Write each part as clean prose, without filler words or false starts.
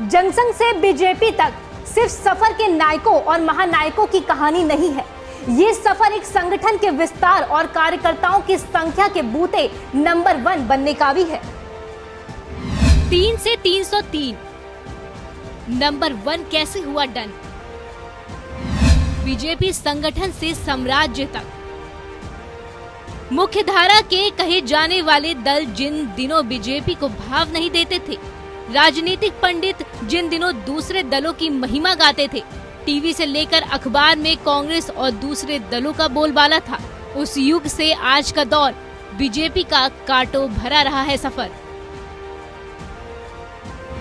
जनसंघ से बीजेपी तक सिर्फ सफर के नायकों और महानायकों की कहानी नहीं है। ये सफर एक संगठन के विस्तार और कार्यकर्ताओं की संख्या के बूते नंबर 1 बनने का भी है। 3 से 303 नंबर 1 कैसे हुआ डन? बीजेपी संगठन से साम्राज्य तक मुख्य धारा के कहे जाने वाले दल जिन दिनों बीजेपी को भाव नहीं देते थे, राजनीतिक पंडित जिन दिनों दूसरे दलों की महिमा गाते थे, टीवी से लेकर अखबार में कांग्रेस और दूसरे दलों का बोलबाला था, उस युग से आज का दौर बीजेपी का कांटों भरा रहा है सफर।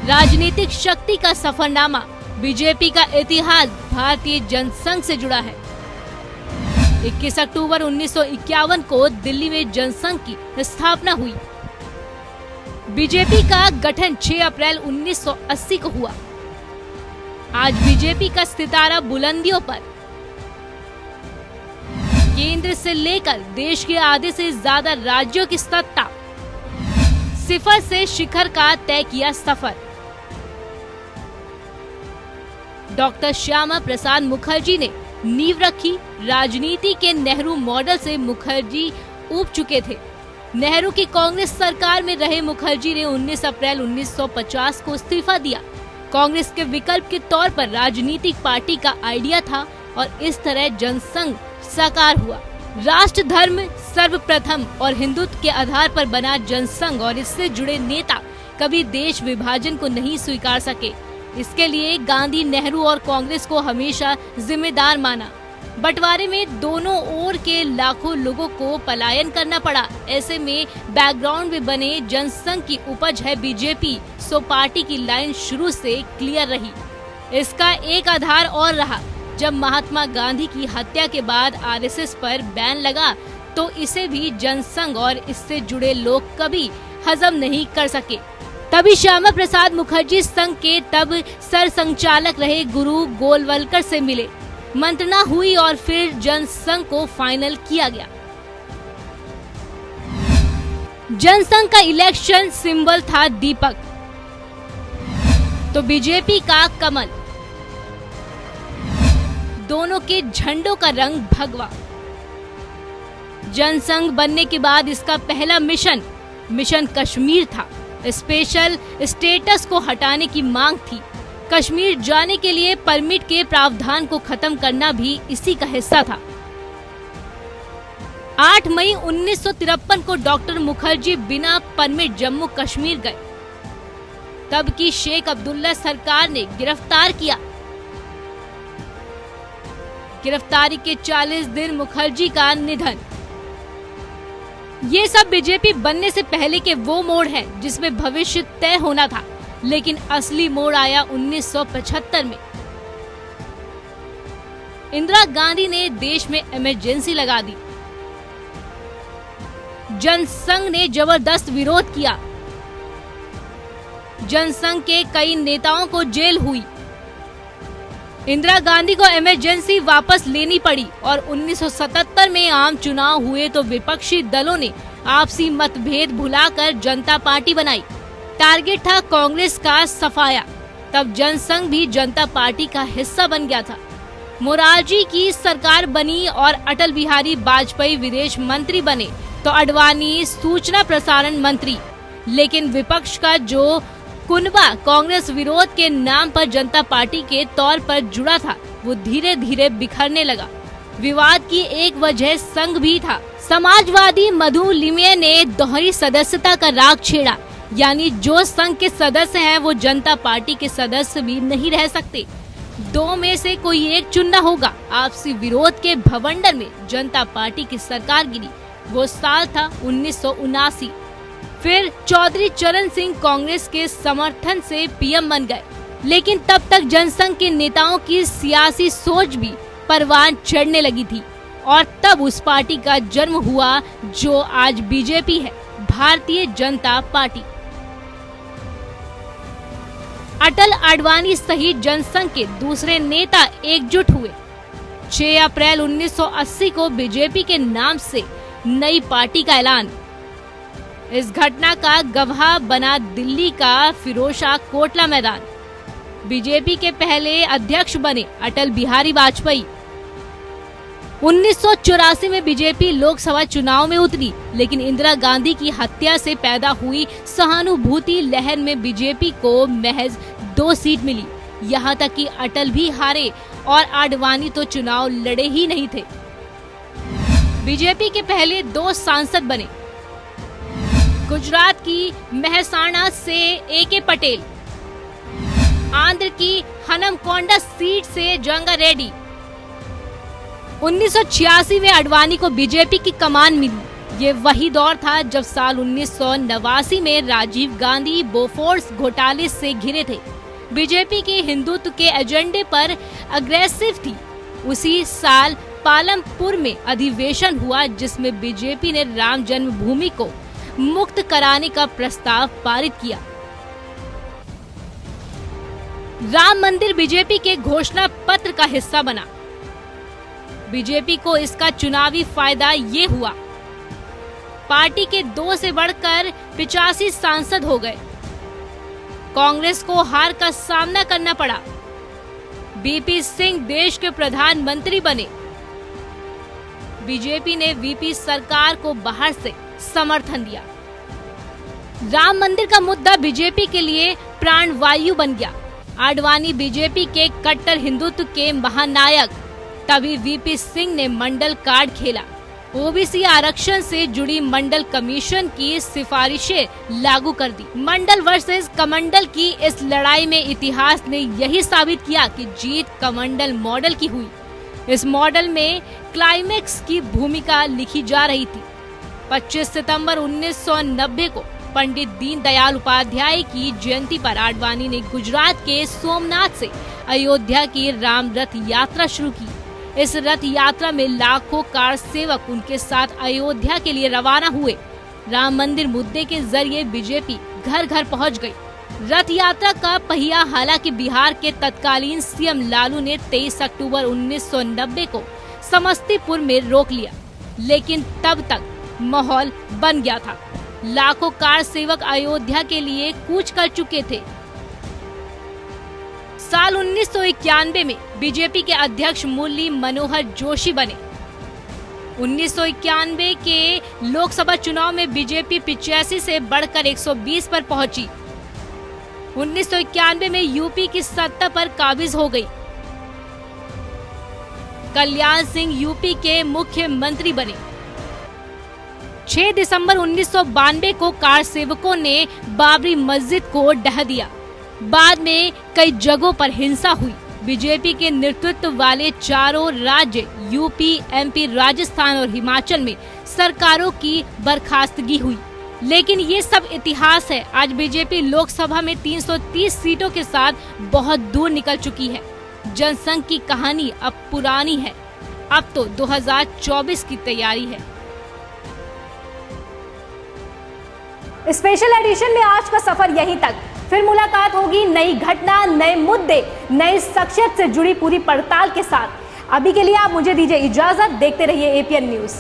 राजनीतिक शक्ति का सफरनामा, बीजेपी का इतिहास भारतीय जनसंघ से जुड़ा है। 21 अक्टूबर 1951 को दिल्ली में जनसंघ की स्थापना हुई। बीजेपी का गठन 6 अप्रैल 1980 को हुआ। आज बीजेपी का सितारा बुलंदियों पर। केंद्र से लेकर देश के आधे से ज्यादा राज्यों की सत्ता, सिफर से शिखर का तय किया सफर। डॉक्टर श्यामा प्रसाद मुखर्जी ने नींव रखी। राजनीति के नेहरू मॉडल से मुखर्जी ऊब चुके थे। नेहरू की कांग्रेस सरकार में रहे मुखर्जी ने 19 अप्रैल 1950 को इस्तीफा दिया। कांग्रेस के विकल्प के तौर पर राजनीतिक पार्टी का आइडिया था और इस तरह जनसंघ साकार हुआ। राष्ट्र धर्म सर्वप्रथम और हिंदुत्व के आधार पर बना जनसंघ और इससे जुड़े नेता कभी देश विभाजन को नहीं स्वीकार सके। इसके लिए गांधी, नेहरू और कांग्रेस को हमेशा जिम्मेदार माना। बंटवारे में दोनों ओर के लाखों लोगों को पलायन करना पड़ा। ऐसे में बैकग्राउंड में बने जनसंघ की उपज है बीजेपी, सो पार्टी की लाइन शुरू से क्लियर रही। इसका एक आधार और रहा। जब महात्मा गांधी की हत्या के बाद आरएसएस पर बैन लगा तो इसे भी जनसंघ और इससे जुड़े लोग कभी हजम नहीं कर सके। तभी श्यामा प्रसाद मुखर्जी संघ के तब सर संचालक रहे गुरु गोलवलकर से मिले, मंत्रणा हुई और फिर जनसंघ को फाइनल किया गया। जनसंघ का इलेक्शन सिंबल था दीपक, तो बीजेपी का कमल। दोनों के झंडों का रंग भगवा। जनसंघ बनने के बाद इसका पहला मिशन कश्मीर था। स्पेशल स्टेटस को हटाने की मांग थी। कश्मीर जाने के लिए परमिट के प्रावधान को खत्म करना भी इसी का हिस्सा था। 8 मई 1953 को डॉक्टर मुखर्जी बिना परमिट जम्मू कश्मीर गए। तब की शेख अब्दुल्ला सरकार ने गिरफ्तार किया। गिरफ्तारी के 40 दिन मुखर्जी का निधन। ये सब बीजेपी बनने से पहले के वो मोड़ है जिसमें भविष्य तय होना था, लेकिन असली मोड़ आया 1975 में। इंदिरा गांधी ने देश में इमरजेंसी लगा दी। जनसंघ ने जबरदस्त विरोध किया। जनसंघ के कई नेताओं को जेल हुई। इंदिरा गांधी को इमरजेंसी वापस लेनी पड़ी और 1977 में आम चुनाव हुए तो विपक्षी दलों ने आपसी मतभेद भुलाकर जनता पार्टी बनाई। टारगेट था कांग्रेस का सफाया। तब जनसंघ भी जनता पार्टी का हिस्सा बन गया था। मोरारजी की सरकार बनी और अटल बिहारी वाजपेयी विदेश मंत्री बने तो आडवाणी सूचना प्रसारण मंत्री। लेकिन विपक्ष का जो कुनबा कांग्रेस विरोध के नाम पर जनता पार्टी के तौर पर जुड़ा था, वो धीरे धीरे बिखरने लगा। विवाद की एक वजह संघ भी था। समाजवादी मधु लिमये ने दोहरी सदस्यता का राग छेड़ा, यानी जो संघ के सदस्य हैं वो जनता पार्टी के सदस्य भी नहीं रह सकते। दो में से कोई एक चुनना होगा। आपसी विरोध के भवंडर में जनता पार्टी की सरकार गिरी। वो साल था 1979। फिर चौधरी चरण सिंह कांग्रेस के समर्थन से पीएम बन गए, लेकिन तब तक जनसंघ के नेताओं की सियासी सोच भी परवान चढ़ने लगी थी और तब उस पार्टी का जन्म हुआ जो आज बीजेपी है, भारतीय जनता पार्टी। अटल, आडवाणी सहित जनसंघ के दूसरे नेता एकजुट हुए। 6 अप्रैल 1980 को बीजेपी के नाम से नई पार्टी का ऐलान। इस घटना का गवाह बना दिल्ली का फिरोजशाह कोटला मैदान। बीजेपी के पहले अध्यक्ष बने अटल बिहारी वाजपेयी। 1984 में बीजेपी लोकसभा चुनाव में उतरी, लेकिन इंदिरा गांधी की हत्या से पैदा हुई सहानुभूति लहर में बीजेपी को महज 2 सीट मिली। यहाँ तक कि अटल भी हारे और आडवाणी तो चुनाव लड़े ही नहीं थे। बीजेपी के पहले 2 सांसद बने, गुजरात की मेहसाणा से ए.के. पटेल, आंध्र की हनमकोंडा सीट से जंगा रेड्डी। 1986 में आडवाणी को बीजेपी की कमान मिली। ये वही दौर था जब साल 1989 में राजीव गांधी बोफोर्स घोटाले से घिरे थे। बीजेपी के हिंदुत्व के एजेंडे पर अग्रेसिव थी। उसी साल पालमपुर में अधिवेशन हुआ जिसमें बीजेपी ने राम जन्मभूमि को मुक्त कराने का प्रस्ताव पारित किया। राम मंदिर बीजेपी के घोषणा पत्र का हिस्सा बना। बीजेपी को इसका चुनावी फायदा ये हुआ, पार्टी के 2 से बढ़कर 85 सांसद हो गए। कांग्रेस को हार का सामना करना पड़ा। वीपी सिंह देश के प्रधानमंत्री बने। बीजेपी ने वीपी सरकार को बाहर से समर्थन दिया। राम मंदिर का मुद्दा बीजेपी के लिए प्राणवायु बन गया। आडवाणी बीजेपी के कट्टर हिंदुत्व के महानायक। तभी वीपी सिंह ने मंडल कार्ड खेला। ओबीसी आरक्षण से जुड़ी मंडल कमीशन की सिफारिशें लागू कर दी। मंडल वर्सेस कमंडल की इस लड़ाई में इतिहास ने यही साबित किया कि जीत कमंडल मॉडल की हुई। इस मॉडल में क्लाइमेक्स की भूमिका लिखी जा रही थी। 25 सितंबर 1990 को पंडित दीनदयाल उपाध्याय की जयंती पर आडवाणी ने गुजरात के सोमनाथ से अयोध्या की राम रथ यात्रा शुरू की। इस रथ यात्रा में लाखों कार सेवक उनके साथ अयोध्या के लिए रवाना हुए। राम मंदिर मुद्दे के जरिए बीजेपी घर घर पहुंच गई। रथ यात्रा का पहिया हालांकि बिहार के तत्कालीन सीएम लालू ने 23 अक्टूबर 1990 को समस्तीपुर में रोक लिया, लेकिन तब तक माहौल बन गया था। लाखों कार सेवक अयोध्या के लिए कूच कर चुके थे। साल 1991 में बीजेपी के अध्यक्ष मुरली मनोहर जोशी बने। 1991 के लोकसभा चुनाव में बीजेपी 85 से बढ़कर 120 पर पहुंची। 1991 में यूपी की सत्ता पर काबिज हो गई। कल्याण सिंह यूपी के मुख्यमंत्री बने। 6 दिसंबर 1992 को कार सेवकों ने बाबरी मस्जिद को ढह दिया। बाद में कई जगहों पर हिंसा हुई। बीजेपी के नेतृत्व वाले चारों राज्य यूपी, एमपी, राजस्थान और हिमाचल में सरकारों की बर्खास्तगी हुई। लेकिन ये सब इतिहास है। आज बीजेपी लोकसभा में 330 सीटों के साथ बहुत दूर निकल चुकी है। जनसंघ की कहानी अब पुरानी है। अब तो 2024 की तैयारी है। स्पेशल एडिशन में आज का सफर यहीं तक। फिर मुलाकात होगी नई घटना, नए मुद्दे, नई शख्सियत से जुड़ी पूरी पड़ताल के साथ। अभी के लिए आप मुझे दीजिए इजाजत। देखते रहिए APN न्यूज।